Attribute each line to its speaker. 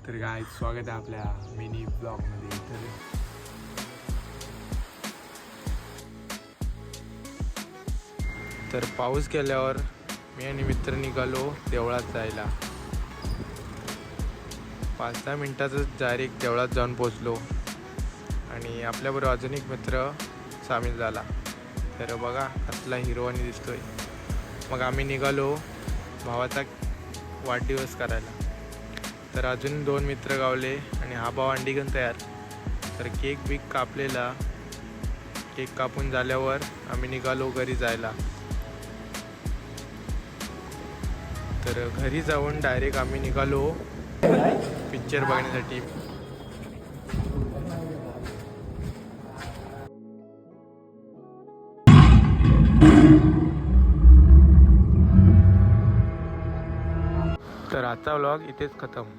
Speaker 1: तर काय स्वागत आहे आपल्या मिनी ब्लॉगमध्ये. तर पाऊस गेल्यावर मी आणि मित्र निघालो देवळात जायला. 5-10 मिनिटातच डायरेक्ट देवळात जाऊन पोचलो आणि आपल्याबरोबर अजून एक मित्र सामील झाला. तर बघा कसला हिरोवानी दिसतोय. मग आम्ही निघालो भावाचा वाढदिवस करायला. तर अजून 2 मित्र गावले आणि हा भाव अंडीगण तयार. तर केक कापलेला. केक कापून झाल्यावर आम्ही निघालो घरी जायला. तर घरी जाऊन डायरेक्ट आम्ही निघालो पिक्चर बघण्यासाठी. तर आजचा व्लॉग इथेच खतम.